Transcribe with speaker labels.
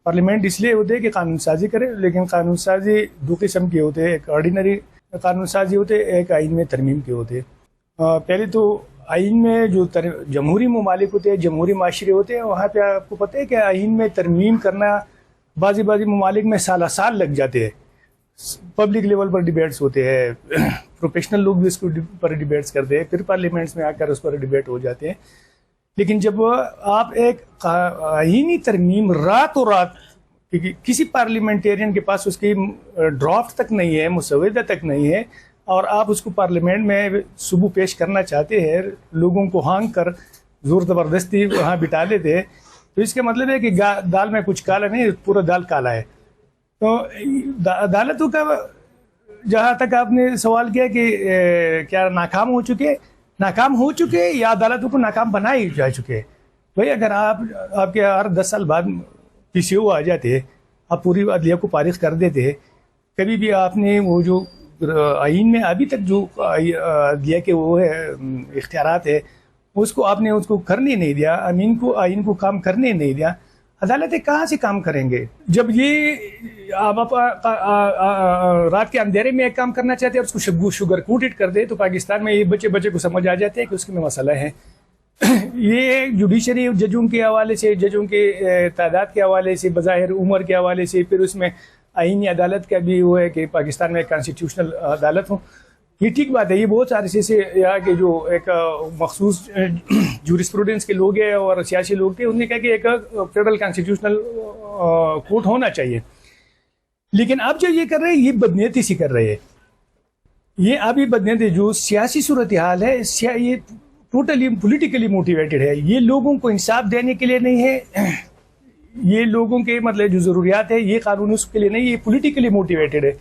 Speaker 1: Parliament اس لیے ہوتے ہیں کہ قانون سازی کرے، لیکن قانون سازی دو قسم کے ہوتے ہیں، ایک آرڈینری قانون سازی ہوتے ہیں، ایک آئین میں ترمیم کے ہوتے ہیں۔ پہلے تو آئین میں جو جمہوری ممالک ہوتے ہیں، جمہوری معاشرے ہوتے ہیں، وہاں پہ آپ کو پتہ ہے کہ آئین میں ترمیم کرنا بعضی ممالک میں سال لگ جاتے ہیں۔ پبلک لیول پر ڈیبیٹس ہوتے ہیں، پروفیشنل لوگ بھی اس کو پر ڈیبیٹس کرتے ہیں، پھر پارلیمنٹس میں آ کر اس پر ڈیبیٹ ہو جاتے ہیں۔ لیکن جب آپ ایک آئینی ترمیم راتوں رات، کیونکہ کسی پارلیمنٹیرین کے پاس اس کی ڈرافٹ تک نہیں ہے، مسودہ تک نہیں ہے، اور آپ اس کو پارلیمنٹ میں صبح پیش کرنا چاہتے ہیں، لوگوں کو ہانگ کر زور زبردستی وہاں بٹا لیتے ہیں، تو اس کا مطلب ہے کہ دال میں کچھ کالا نہیں، پورا دال کالا ہے۔ تو عدالتوں کا جہاں تک آپ نے سوال کیا کہ کیا ناکام ہو چکے یا عدالتوں کو ناکام بنائے جا چکے؟ بھائی اگر آپ کے ہر 10 سال بعد PCO آ جاتے، آپ پوری عدلیہ کو فارغ کر دیتے، کبھی بھی آپ نے وہ جو آئین میں ابھی تک جو عدلیہ کے وہ ہے اختیارات ہے، اس کو آپ نے اس کو کرنے نہیں دیا، آئین کو کام کرنے نہیں دیا، عدالتیں کہاں سے کام کریں گے؟ جب یہ آپ رات کے اندھیرے میں ایک کام کرنا چاہتے ہیں اور اس کو شوگر کوٹڈ کر دے، تو پاکستان میں یہ بچے کو سمجھ آ جاتے ہیں کہ اس میں مسئلہ ہے۔ یہ جوڈیشری ججوں کے حوالے سے، ججوں کے تعداد کے حوالے سے، بظاہر عمر کے حوالے سے، پھر اس میں آئینی عدالت کا بھی وہ ہے کہ پاکستان میں کانسٹیٹیوشنل عدالت ہو، یہ ٹھیک بات ہے۔ یہ بہت عرصے سے یہاں کے جو ایک مخصوص جورسپروڈنس کے لوگ ہیں اور سیاسی لوگ تھے، انہوں نے کہا کہ ایک فیڈرل کانسٹیٹیوشنل کورٹ ہونا چاہیے، لیکن اب جو یہ کر رہے ہیں یہ بدنیتی سے کر رہے ہیں۔ یہ ابھی بدنیتی جو سیاسی صورتحال ہے، یہ ٹوٹلی پولیٹیکلی موٹیویٹڈ ہے، یہ لوگوں کو انصاف دینے کے لیے نہیں ہے، یہ لوگوں کے مطلب جو ضروریات ہے یہ قانون اس کے لیے نہیں، یہ پولیٹیکلی موٹیویٹڈ ہے۔